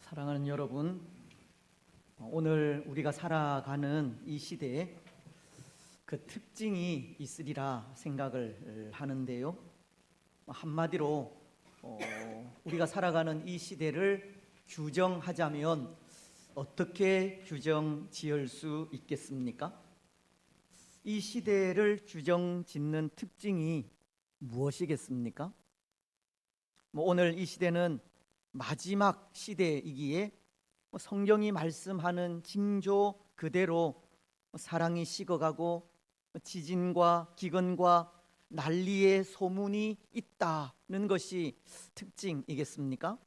사랑하는 여러분, 오늘 우리가 살아가는 이 시대에 그 특징이 있으리라 생각을 하는데요. 한마디로 우리가 살아가는 이 시대를 규정하자면 어떻게 규정 지을 수 있겠습니까? 이 시대를 규정 짓는 특징이 무엇이겠습니까? 오늘 이 시대는 마지막 시대이기에 성경이 말씀하는 징조 그대로 사랑이 식어가고 지진과 기근과 난리의 소문이 있다는 것이 특징이겠습니까?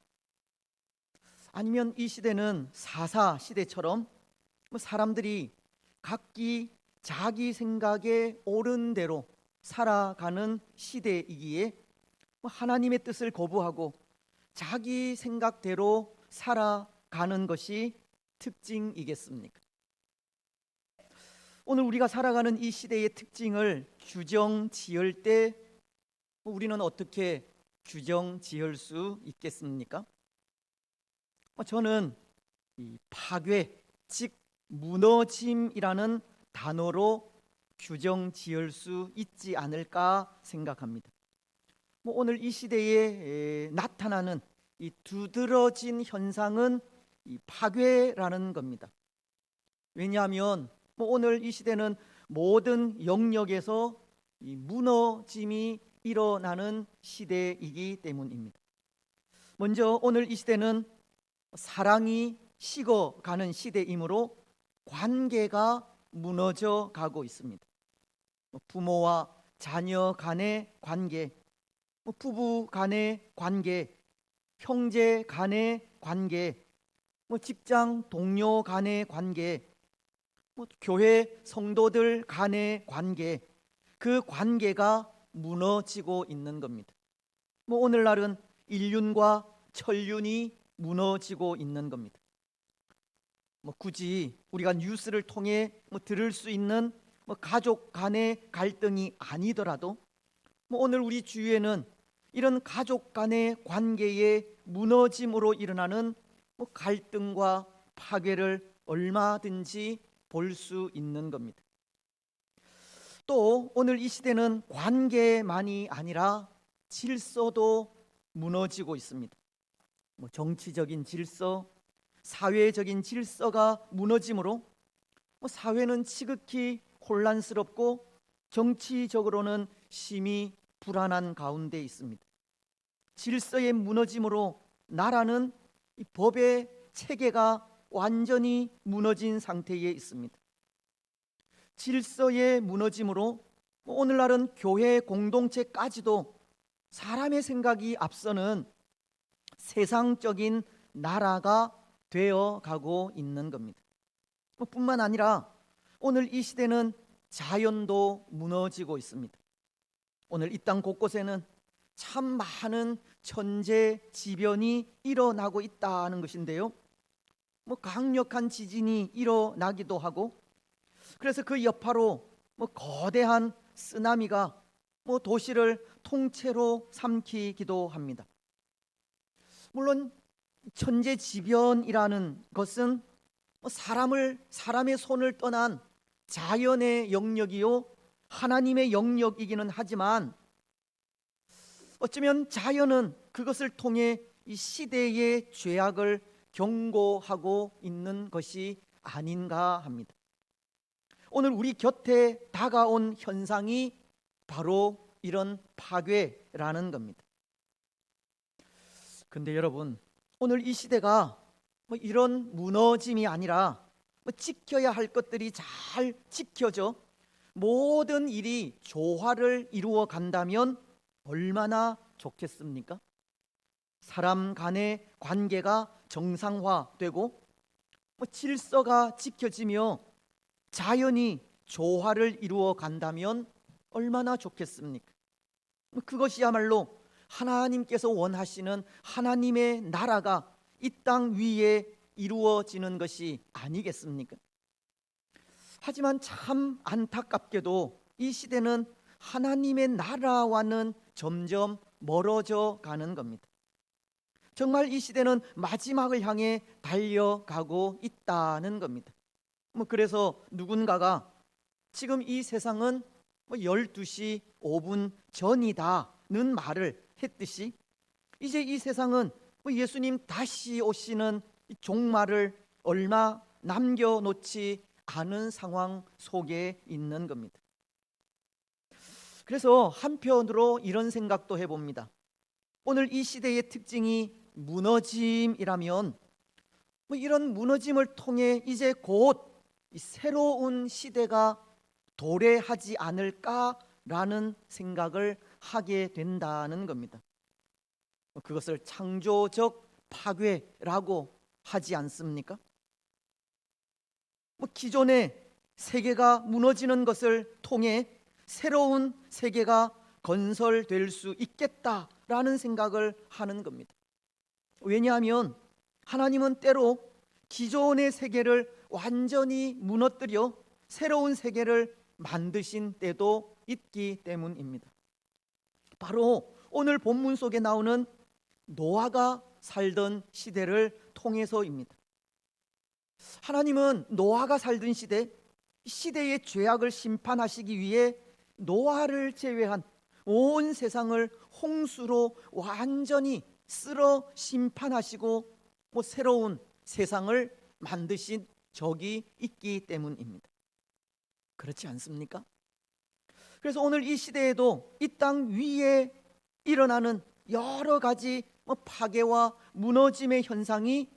아니면 이 시대는 사사 시대처럼 사람들이 각기 자기 생각에 옳은 대로 살아가는 시대이기에 하나님의 뜻을 거부하고 자기 생각대로 살아가는 것이 특징이겠습니까? 오늘 우리가 살아가는 이 시대의 특징을 규정 지을 때 우리는 어떻게 규정 지을 수 있겠습니까? 저는 이 파괴, 즉 무너짐이라는 단어로 규정 지을 수 있지 않을까 생각합니다. 오늘 이 시대에 나타나는 이 두드러진 현상은 이 파괴라는 겁니다. 왜냐하면 오늘 이 시대는 모든 영역에서 이 무너짐이 일어나는 시대이기 때문입니다. 먼저 오늘 이 시대는 사랑이 식어가는 시대이므로 관계가 무너져 가고 있습니다. 부모와 자녀 간의 관계, 부부 간의 관계, 형제 간의 관계, 직장 동료 간의 관계, 교회 성도들 간의 관계, 그 관계가 무너지고 있는 겁니다. 오늘날은 인륜과 천륜이 무너지고 있는 겁니다. 굳이 우리가 뉴스를 통해 들을 수 있는 가족 간의 갈등이 아니더라도 오늘 우리 주위에는 이런 가족 간의 관계의 무너짐으로 일어나는 갈등과 파괴를 얼마든지 볼 수 있는 겁니다. 또 오늘 이 시대는 관계만이 아니라 질서도 무너지고 있습니다. 정치적인 질서, 사회적인 질서가 무너짐으로 사회는 지극히 혼란스럽고 정치적으로는 심히 불안한 가운데 있습니다. 질서의 무너짐으로 나라는 이 법의 체계가 완전히 무너진 상태에 있습니다. 질서의 무너짐으로 오늘날은 교회 공동체까지도 사람의 생각이 앞서는 세상적인 나라가 되어 가고 있는 겁니다. 뿐만 아니라 오늘 이 시대는 자연도 무너지고 있습니다. 오늘 이 땅 곳곳에는 참 많은 천재지변이 일어나고 있다는 것인데요. 강력한 지진이 일어나기도 하고, 그래서 그 여파로 거대한 쓰나미가 도시를 통째로 삼키기도 합니다. 물론 천재지변이라는 것은 사람의 손을 떠난 자연의 영역이요 하나님의 영역이기는 하지만 어쩌면 자연은 그것을 통해 이 시대의 죄악을 경고하고 있는 것이 아닌가 합니다. 오늘 우리 곁에 다가온 현상이 바로 이런 파괴라는 겁니다. 근데 여러분, 오늘 이 시대가 이런 무너짐이 아니라 지켜야 할 것들이 잘 지켜져 모든 일이 조화를 이루어 간다면 얼마나 좋겠습니까? 사람 간의 관계가 정상화되고 질서가 지켜지며 자연이 조화를 이루어 간다면 얼마나 좋겠습니까? 그것이야말로 하나님께서 원하시는 하나님의 나라가 이 땅 위에 이루어지는 것이 아니겠습니까? 하지만 참 안타깝게도 이 시대는 하나님의 나라와는 점점 멀어져 가는 겁니다. 정말 이 시대는 마지막을 향해 달려가고 있다는 겁니다. 그래서 누군가가 지금 이 세상은 12시 5분 전이다는 말을 했듯이 이제 이 세상은 예수님 다시 오시는 종말을 얼마 남겨놓지 않은 상황 속에 있는 겁니다. 그래서 한편으로 이런 생각도 해봅니다. 오늘 이 시대의 특징이 무너짐이라면 이런 무너짐을 통해 이제 곧 새로운 시대가 도래하지 않을까라는 생각을 하게 된다는 겁니다. 그것을 창조적 파괴라고 하지 않습니까? 기존의 세계가 무너지는 것을 통해 새로운 세계가 건설될 수 있겠다라는 생각을 하는 겁니다. 왜냐하면 하나님은 때로 기존의 세계를 완전히 무너뜨려 새로운 세계를 만드신 때도 있기 때문입니다. 바로 오늘 본문 속에 나오는 노아가 살던 시대를 통해서입니다. 하나님은 노아가 살던 시대의 죄악을 심판하시기 위해 노아를 제외한 온 세상을 홍수로 완전히 쓸어 심판하시고 새로운 세상을 만드신 적이 있기 때문입니다. 그렇지 않습니까? 그래서 오늘 이 시대에도 이 땅 위에 일어나는 여러 가지 파괴와 무너짐의 현상이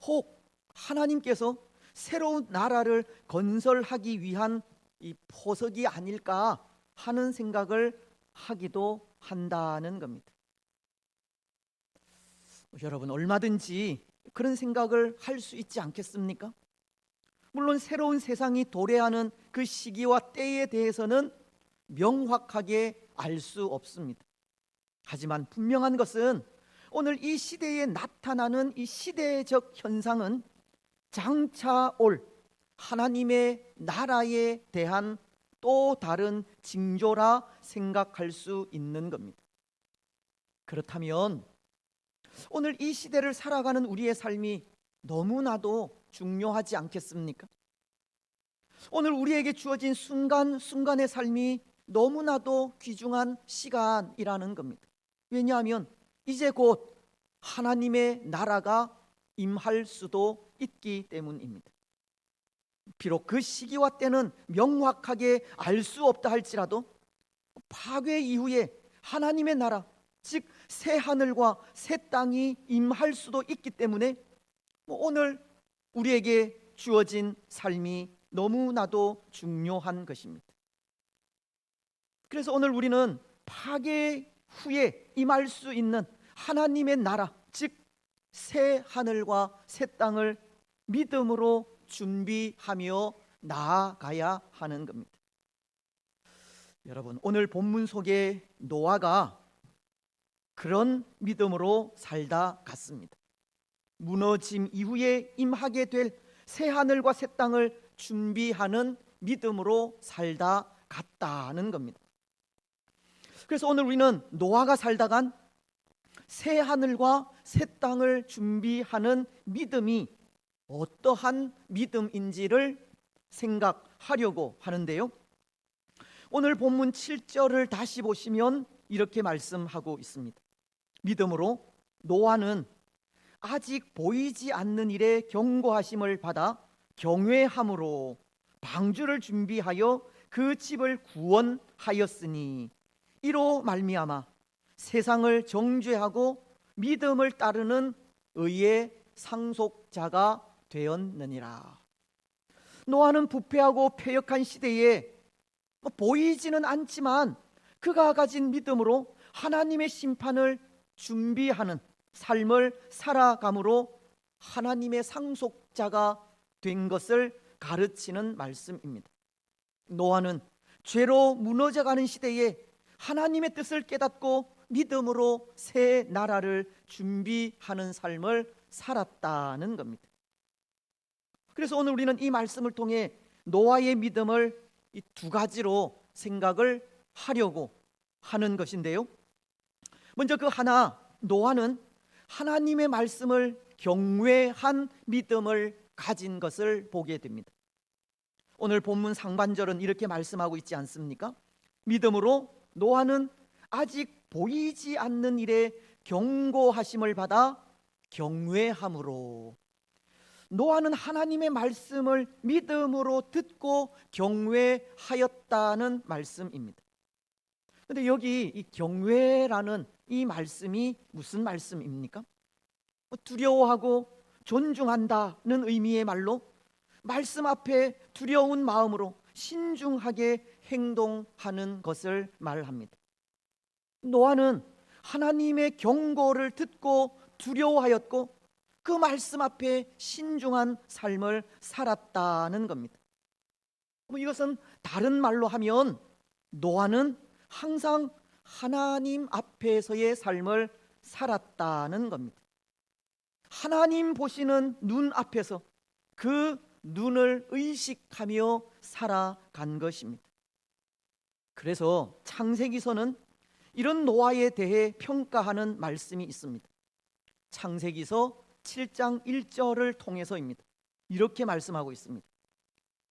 혹 하나님께서 새로운 나라를 건설하기 위한 이 포석이 아닐까 하는 생각을 하기도 한다는 겁니다. 여러분, 얼마든지 그런 생각을 할 수 있지 않겠습니까? 물론 새로운 세상이 도래하는 그 시기와 때에 대해서는 명확하게 알 수 없습니다. 하지만 분명한 것은 오늘 이 시대에 나타나는 이 시대적 현상은 장차 올 하나님의 나라에 대한 또 다른 징조라 생각할 수 있는 겁니다. 그렇다면 오늘 이 시대를 살아가는 우리의 삶이 너무나도 중요하지 않겠습니까? 오늘 우리에게 주어진 순간순간의 삶이 너무나도 귀중한 시간이라는 겁니다. 왜냐하면 이제 곧 하나님의 나라가 임할 수도 있기 때문입니다. 비록 그 시기와 때는 명확하게 알 수 없다 할지라도 파괴 이후에 하나님의 나라, 즉 새 하늘과 새 땅이 임할 수도 있기 때문에 오늘 우리에게 주어진 삶이 너무나도 중요한 것입니다. 그래서 오늘 우리는 파괴 후에 임할 수 있는 하나님의 나라, 즉 새 하늘과 새 땅을 믿음으로 준비하며 나아가야 하는 겁니다. 여러분, 오늘 본문 속에 노아가 그런 믿음으로 살다 갔습니다. 무너짐 이후에 임하게 될 새 하늘과 새 땅을 준비하는 믿음으로 살다 갔다는 겁니다. 그래서 오늘 우리는 노아가 살다 간 새 하늘과 새 땅을 준비하는 믿음이 어떠한 믿음인지를 생각하려고 하는데요. 오늘 본문 7절을 다시 보시면 이렇게 말씀하고 있습니다. 믿음으로 노아는 아직 보이지 않는 일에 경고하심을 받아 경외함으로 방주를 준비하여 그 집을 구원하였으니 이로 말미암아 세상을 정죄하고 믿음을 따르는 의의 상속자가 되었느니라. 노아는 부패하고 패역한 시대에 보이지는 않지만 그가 가진 믿음으로 하나님의 심판을 준비하는 삶을 살아감으로 하나님의 상속자가 된 것을 가르치는 말씀입니다. 노아는 죄로 무너져가는 시대에 하나님의 뜻을 깨닫고 믿음으로 새 나라를 준비하는 삶을 살았다는 겁니다. 그래서 오늘 우리는 이 말씀을 통해 노아의 믿음을 이 두 가지로 생각을 하려고 하는 것인데요. 먼저 그 하나, 노아는 하나님의 말씀을 경외한 믿음을 가진 것을 보게 됩니다. 오늘 본문 상반절은 이렇게 말씀하고 있지 않습니까? 믿음으로 노아는 아직 보이지 않는 일에 경고하심을 받아 경외함으로. 노아는 하나님의 말씀을 믿음으로 듣고 경외하였다는 말씀입니다. 그런데 여기 이 경외라는 이 말씀이 무슨 말씀입니까? 두려워하고 존중한다는 의미의 말로 말씀 앞에 두려운 마음으로 신중하게 행동하는 것을 말합니다. 노아는 하나님의 경고를 듣고 두려워하였고 그 말씀 앞에 신중한 삶을 살았다는 겁니다. 이것은 다른 말로 하면 노아는 항상 하나님 앞에서의 삶을 살았다는 겁니다. 하나님 보시는 눈 앞에서 그 눈을 의식하며 살아간 것입니다. 그래서 창세기서는 이런 노아에 대해 평가하는 말씀이 있습니다. 창세기서 7장 1절을 통해서입니다. 이렇게 말씀하고 있습니다.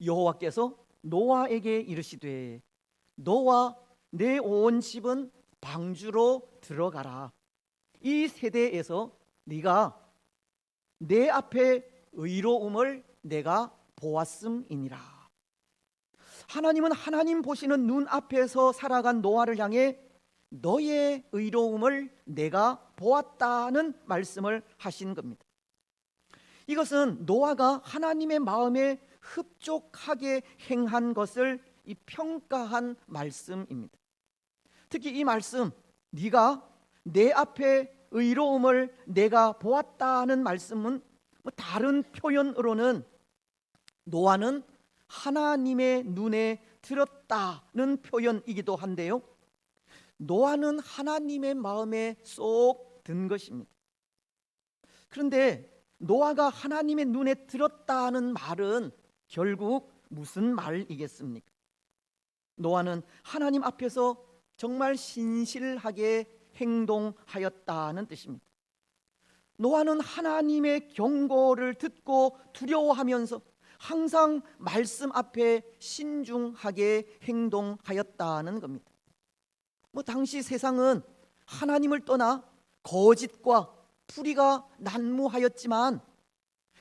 여호와께서 노아에게 이르시되 너와 내 온 집은 방주로 들어가라. 이 세대에서 네가 내 앞에 의로움을 내가 보았음이니라. 하나님은 하나님 보시는 눈 앞에서 살아간 노아를 향해 너의 의로움을 내가 보았다는 말씀을 하신 겁니다. 이것은 노아가 하나님의 마음에 흡족하게 행한 것을 평가한 말씀입니다. 특히 이 말씀, 네가 내 앞에 의로움을 내가 보았다는 말씀은 다른 표현으로는 노아는 하나님의 눈에 들었다는 표현이기도 한데요, 노아는 하나님의 마음에 쏙 든 것입니다. 그런데 노아가 하나님의 눈에 들었다는 말은 결국 무슨 말이겠습니까? 노아는 하나님 앞에서 정말 신실하게 행동하였다는 뜻입니다. 노아는 하나님의 경고를 듣고 두려워하면서 항상 말씀 앞에 신중하게 행동하였다는 겁니다. 당시 세상은 하나님을 떠나 거짓과 불의가 난무하였지만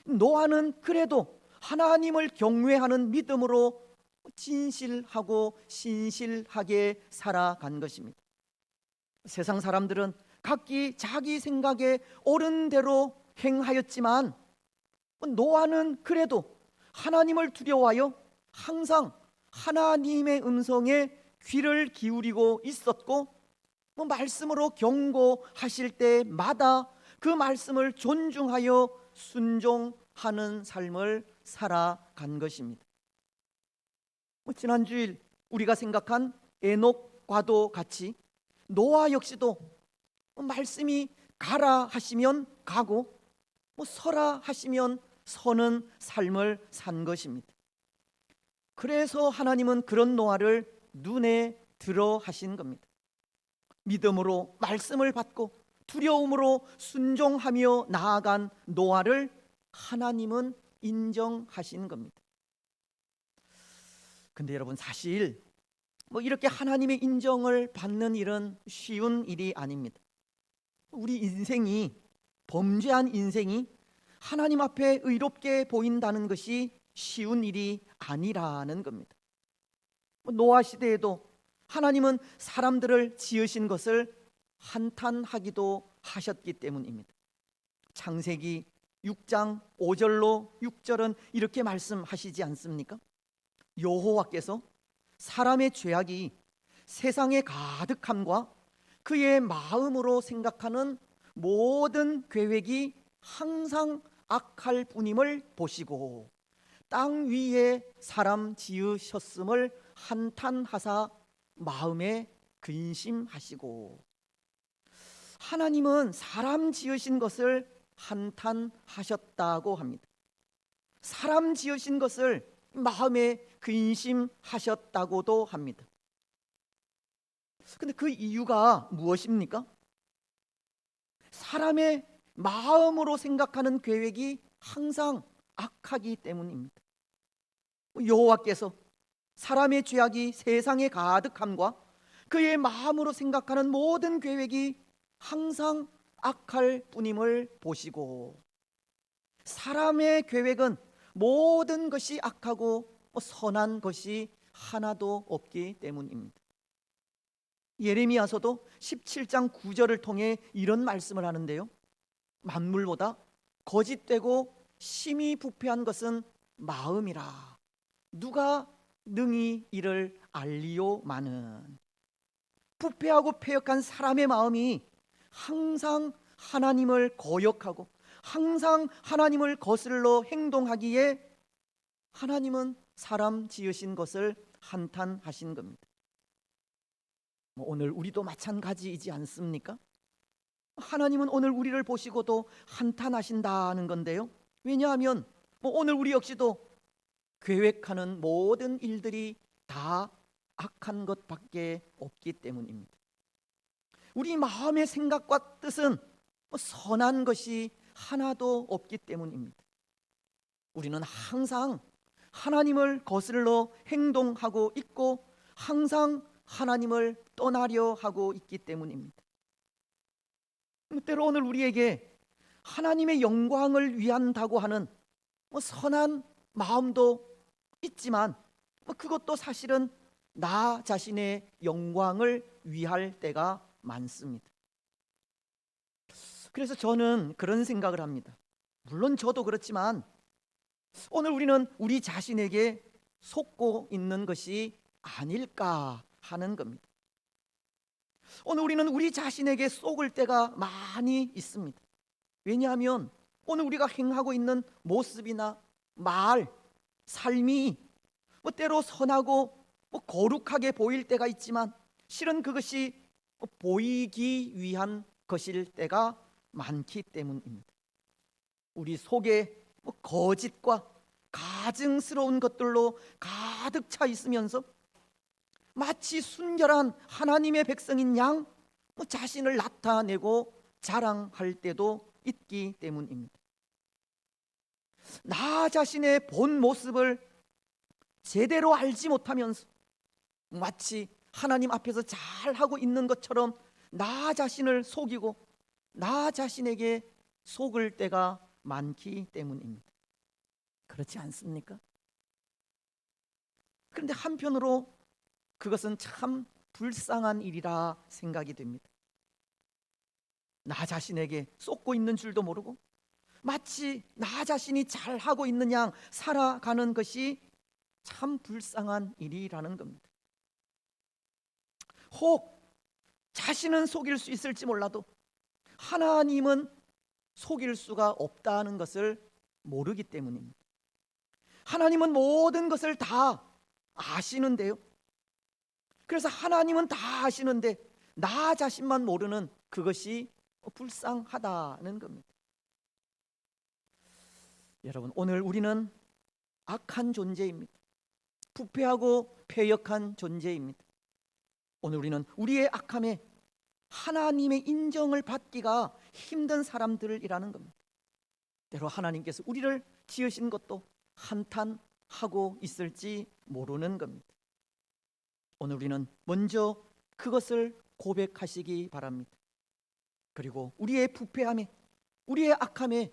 노아는 그래도 하나님을 경외하는 믿음으로 진실하고 신실하게 살아간 것입니다. 세상 사람들은 각기 자기 생각에 옳은 대로 행하였지만 노아는 그래도 하나님을 두려워하여 항상 하나님의 음성에 귀를 기울이고 있었고 말씀으로 경고하실 때마다 그 말씀을 존중하여 순종하는 삶을 살아간 것입니다. 지난주일 우리가 생각한 에녹과도 같이 노아 역시도 말씀이 가라 하시면 가고 서라 하시면 서는 삶을 산 것입니다. 그래서 하나님은 그런 노아를 눈에 들어 하신 겁니다. 믿음으로 말씀을 받고 두려움으로 순종하며 나아간 노아를 하나님은 인정하신 겁니다. 근데 여러분, 사실 이렇게 하나님의 인정을 받는 일은 쉬운 일이 아닙니다. 우리 인생이, 범죄한 인생이 하나님 앞에 의롭게 보인다는 것이 쉬운 일이 아니라는 겁니다. 노아 시대에도 하나님은 사람들을 지으신 것을 한탄하기도 하셨기 때문입니다. 창세기 6장 5절로 6절은 이렇게 말씀하시지 않습니까? 여호와께서 사람의 죄악이 세상에 가득함과 그의 마음으로 생각하는 모든 계획이 항상 악할 뿐임을 보시고 땅 위에 사람 지으셨음을 한탄하사 마음에 근심하시고. 하나님은 사람 지으신 것을 한탄하셨다고 합니다. 사람 지으신 것을 마음에 근심하셨다고도 합니다. 근데 그 이유가 무엇입니까? 사람의 마음으로 생각하는 계획이 항상 악하기 때문입니다. 여호와께서 사람의 죄악이 세상에 가득함과 그의 마음으로 생각하는 모든 계획이 항상 악할 뿐임을 보시고, 사람의 계획은 모든 것이 악하고 선한 것이 하나도 없기 때문입니다. 예레미야서도 17장 9절을 통해 이런 말씀을 하는데요, 만물보다 거짓되고 심히 부패한 것은 마음이라. 누가 능히 이를 알리요마는. 부패하고 패역한 사람의 마음이 항상 하나님을 거역하고 항상 하나님을 거슬러 행동하기에 하나님은 사람 지으신 것을 한탄하신 겁니다. 오늘 우리도 마찬가지이지 않습니까? 하나님은 오늘 우리를 보시고도 한탄하신다는 건데요, 왜냐하면 오늘 우리 역시도 계획하는 모든 일들이 다 악한 것밖에 없기 때문입니다. 우리 마음의 생각과 뜻은 선한 것이 하나도 없기 때문입니다. 우리는 항상 하나님을 거슬러 행동하고 있고 항상 하나님을 떠나려 하고 있기 때문입니다. 때로 오늘 우리에게 하나님의 영광을 위한다고 하는 선한 마음도 있지만 그것도 사실은 나 자신의 영광을 위할 때가 많습니다. 그래서 저는 그런 생각을 합니다. 물론 저도 그렇지만 오늘 우리는 우리 자신에게 속고 있는 것이 아닐까 하는 겁니다. 오늘 우리는 우리 자신에게 속을 때가 많이 있습니다. 왜냐하면 오늘 우리가 행하고 있는 모습이나 말, 삶이 때로 선하고 거룩하게 보일 때가 있지만 실은 그것이 보이기 위한 것일 때가 많기 때문입니다. 우리 속에 거짓과 가증스러운 것들로 가득 차 있으면서 마치 순결한 하나님의 백성인 양 자신을 나타내고 자랑할 때도 있기 때문입니다. 나 자신의 본 모습을 제대로 알지 못하면서 마치 하나님 앞에서 잘하고 있는 것처럼 나 자신을 속이고 나 자신에게 속을 때가 많기 때문입니다. 그렇지 않습니까? 그런데 한편으로 그것은 참 불쌍한 일이라 생각이 됩니다. 나 자신에게 쏟고 있는 줄도 모르고 마치 나 자신이 잘하고 있는 양 살아가는 것이 참 불쌍한 일이라는 겁니다. 혹 자신은 속일 수 있을지 몰라도 하나님은 속일 수가 없다는 것을 모르기 때문입니다. 하나님은 모든 것을 다 아시는데요, 그래서 하나님은 다 아시는데 나 자신만 모르는 그것이 불쌍하다는 겁니다. 여러분, 오늘 우리는 악한 존재입니다. 부패하고 패역한 존재입니다. 오늘 우리는 우리의 악함에 하나님의 인정을 받기가 힘든 사람들이라는 겁니다. 때로 하나님께서 우리를 지으신 것도 한탄하고 있을지 모르는 겁니다. 오늘 우리는 먼저 그것을 고백하시기 바랍니다. 그리고 우리의 부패함에, 우리의 악함에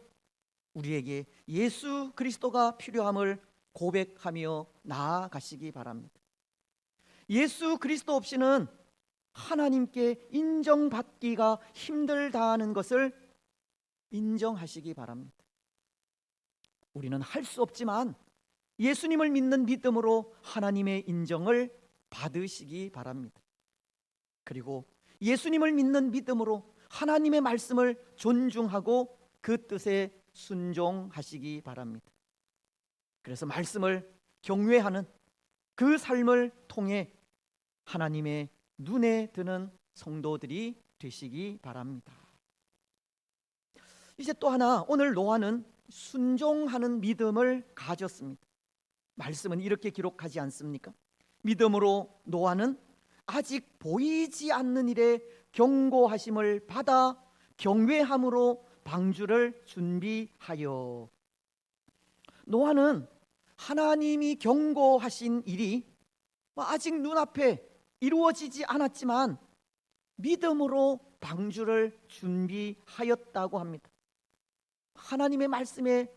우리에게 예수 그리스도가 필요함을 고백하며 나아가시기 바랍니다. 예수 그리스도 없이는 하나님께 인정받기가 힘들다는 것을 인정하시기 바랍니다. 우리는 할 수 없지만 예수님을 믿는 믿음으로 하나님의 인정을 받으시기 바랍니다. 그리고 예수님을 믿는 믿음으로 하나님의 말씀을 존중하고 그 뜻에 순종하시기 바랍니다. 그래서 말씀을 경외하는 그 삶을 통해 하나님의 눈에 드는 성도들이 되시기 바랍니다. 이제 또 하나, 오늘 노아는 순종하는 믿음을 가졌습니다. 말씀은 이렇게 기록하지 않습니까? 믿음으로 노아는 아직 보이지 않는 일에 경고하심을 받아 경외함으로 방주를 준비하여. 노아는 하나님이 경고하신 일이 아직 눈앞에 이루어지지 않았지만 믿음으로 방주를 준비하였다고 합니다. 하나님의 말씀에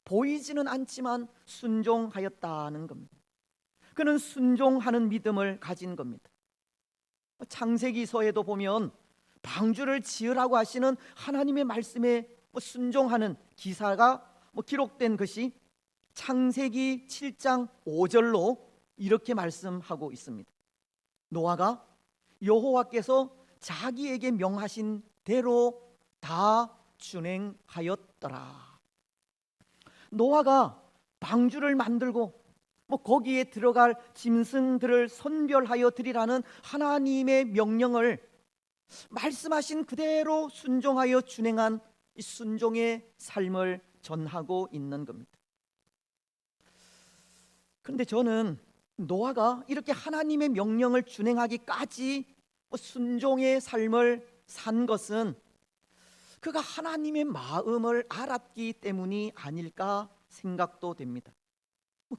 보이지는 않지만 순종하였다는 겁니다. 그는 순종하는 믿음을 가진 겁니다. 창세기서에도 보면 방주를 지으라고 하시는 하나님의 말씀에 순종하는 기사가 기록된 것이 창세기 7장 5절로 이렇게 말씀하고 있습니다. 노아가 여호와께서 자기에게 명하신 대로 다 준행하였더라. 노아가 방주를 만들고 거기에 들어갈 짐승들을 선별하여 드리라는 하나님의 명령을 말씀하신 그대로 순종하여 준행한 이 순종의 삶을 전하고 있는 겁니다. 그런데 저는 노아가 이렇게 하나님의 명령을 준행하기까지 순종의 삶을 산 것은 그가 하나님의 마음을 알았기 때문이 아닐까 생각도 됩니다.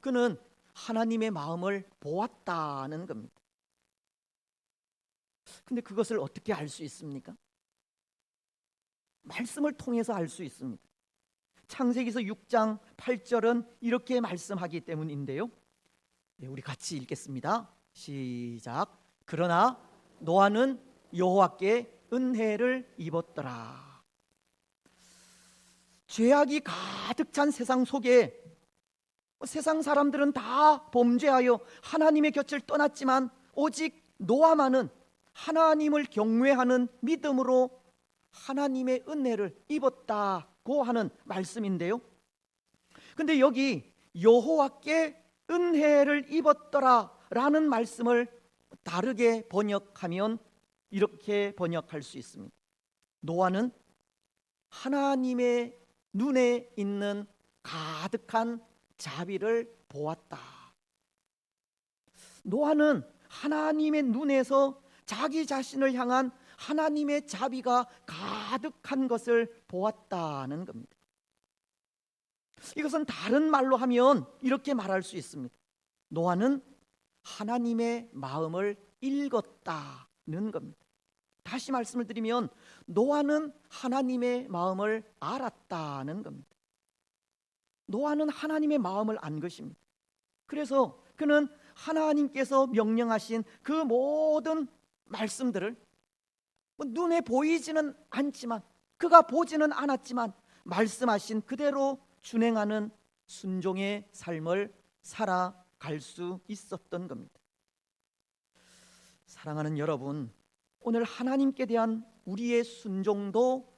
그는 하나님의 마음을 보았다는 겁니다. 근데 그것을 어떻게 알 수 있습니까? 말씀을 통해서 알 수 있습니다. 창세기서 6장 8절은 이렇게 말씀하기 때문인데요. 우리 같이 읽겠습니다. 시작. 그러나 노아는 여호와께 은혜를 입었더라. 죄악이 가득 찬 세상 속에 세상 사람들은 다 범죄하여 하나님의 곁을 떠났지만 오직 노아만은 하나님을 경외하는 믿음으로 하나님의 은혜를 입었다고 하는 말씀인데요. 근데 여기 여호와께 은혜를 입었더라 라는 말씀을 다르게 번역하면 이렇게 번역할 수 있습니다. 노아는 하나님의 눈에 있는 가득한 자비를 보았다. 노아는 하나님의 눈에서 자기 자신을 향한 하나님의 자비가 가득한 것을 보았다는 겁니다. 이것은 다른 말로 하면 이렇게 말할 수 있습니다. 노아는 하나님의 마음을 읽었다는 겁니다. 다시 말씀을 드리면 노아는 하나님의 마음을 알았다는 겁니다. 노아는 하나님의 마음을 안 것입니다. 그래서 그는 하나님께서 명령하신 그 모든 말씀들을 눈에 보이지는 않지만 그가 보지는 않았지만 말씀하신 그대로 준행하는 순종의 삶을 살아갈 수 있었던 겁니다. 사랑하는 여러분, 오늘 하나님께 대한 우리의 순종도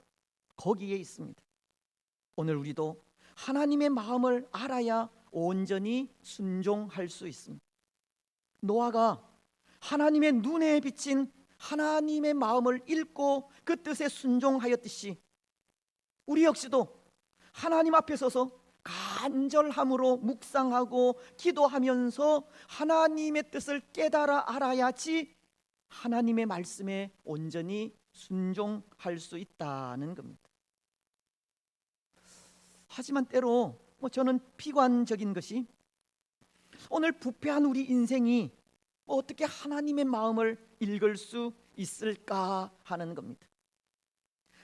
거기에 있습니다. 오늘 우리도 하나님의 마음을 알아야 온전히 순종할 수 있습니다. 노아가 하나님의 눈에 비친 하나님의 마음을 읽고 그 뜻에 순종하였듯이 우리 역시도 하나님 앞에 서서 간절함으로 묵상하고 기도하면서 하나님의 뜻을 깨달아 알아야지 하나님의 말씀에 온전히 순종할 수 있다는 겁니다. 하지만 때로 저는 비관적인 것이 오늘 부패한 우리 인생이 어떻게 하나님의 마음을 읽을 수 있을까 하는 겁니다.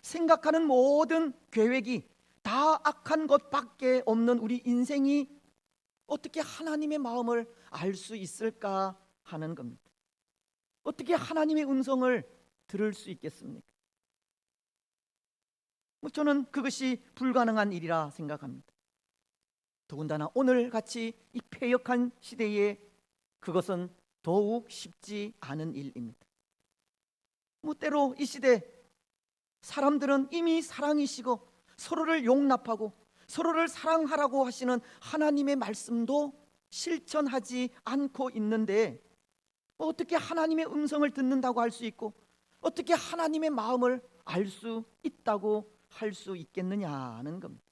생각하는 모든 계획이 다 악한 것밖에 없는 우리 인생이 어떻게 하나님의 마음을 알 수 있을까 하는 겁니다. 어떻게 하나님의 음성을 들을 수 있겠습니까? 저는 그것이 불가능한 일이라 생각합니다. 더군다나 오늘 같이 이 패역한 시대에 그것은 더욱 쉽지 않은 일입니다. 때로 이 시대 사람들은 이미 사랑이시고 서로를 용납하고 서로를 사랑하라고 하시는 하나님의 말씀도 실천하지 않고 있는데 어떻게 하나님의 음성을 듣는다고 할 수 있고 어떻게 하나님의 마음을 알 수 있다고 할 수 있겠느냐는 겁니다.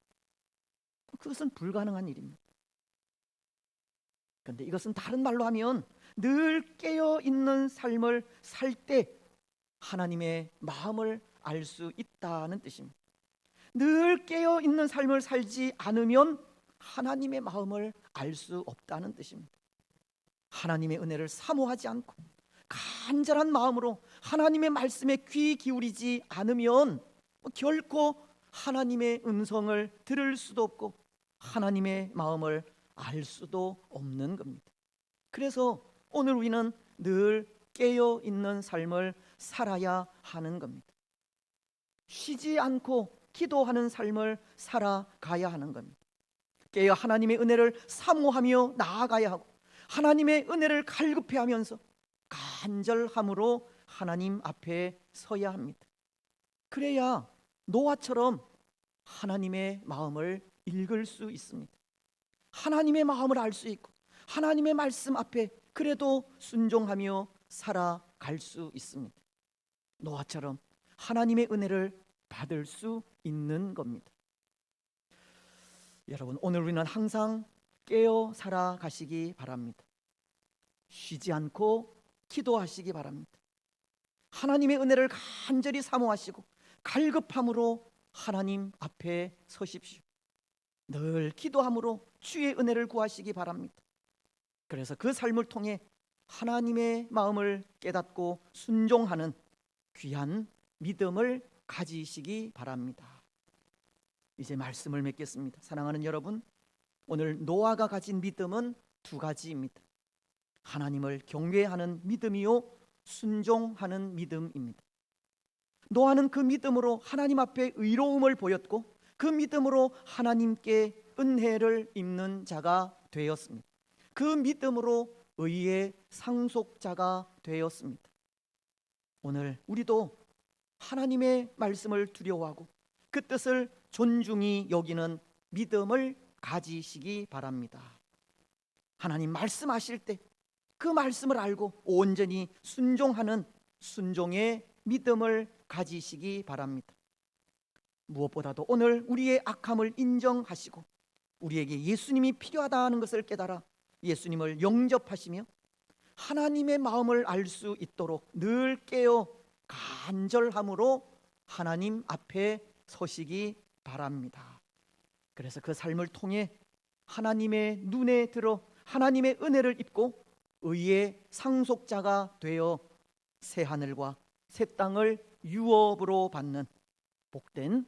그것은 불가능한 일입니다. 그런데 이것은 다른 말로 하면 늘 깨어 있는 삶을 살 때 하나님의 마음을 알 수 있다는 뜻입니다. 늘 깨어 있는 삶을 살지 않으면 하나님의 마음을 알 수 없다는 뜻입니다. 하나님의 은혜를 사모하지 않고 간절한 마음으로 하나님의 말씀에 귀 기울이지 않으면 결코 하나님의 음성을 들을 수도 없고 하나님의 마음을 알 수도 없는 겁니다. 그래서 오늘 우리는 늘 깨어 있는 삶을 살아야 하는 겁니다. 쉬지 않고 기도하는 삶을 살아가야 하는 겁니다. 깨어 하나님의 은혜를 사모하며 나아가야 하고 하나님의 은혜를 갈급해하면서 간절함으로 하나님 앞에 서야 합니다. 그래야 노아처럼 하나님의 마음을 읽을 수 있습니다. 하나님의 마음을 알 수 있고 하나님의 말씀 앞에 그래도 순종하며 살아갈 수 있습니다. 노아처럼 하나님의 은혜를 받을 수 있는 겁니다. 여러분, 오늘 우리는 항상 깨어 살아가시기 바랍니다. 쉬지 않고 기도하시기 바랍니다. 하나님의 은혜를 간절히 사모하시고 갈급함으로 하나님 앞에 서십시오. 늘 기도함으로 주의 은혜를 구하시기 바랍니다. 그래서 그 삶을 통해 하나님의 마음을 깨닫고 순종하는 귀한 믿음을 가지시기 바랍니다. 이제 말씀을 맺겠습니다. 사랑하는 여러분, 오늘 노아가 가진 믿음은 두 가지입니다. 하나님을 경외하는 믿음이요, 순종하는 믿음입니다. 노아는 그 믿음으로 하나님 앞에 의로움을 보였고 그 믿음으로 하나님께 은혜를 입는 자가 되었습니다. 그 믿음으로 의의 상속자가 되었습니다. 오늘 우리도 하나님의 말씀을 두려워하고 그 뜻을 존중히 여기는 믿음을 가지시기 바랍니다. 하나님 말씀하실 때 그 말씀을 알고 온전히 순종하는 순종의 믿음을 가지시기 바랍니다. 무엇보다도 오늘 우리의 악함을 인정하시고 우리에게 예수님이 필요하다는 것을 깨달아 예수님을 영접하시며 하나님의 마음을 알 수 있도록 늘 깨어 간절함으로 하나님 앞에 서시기 바랍니다. 그래서 그 삶을 통해 하나님의 눈에 들어 하나님의 은혜를 입고 의의 상속자가 되어 새 하늘과 새 땅을 유업으로 받는 복된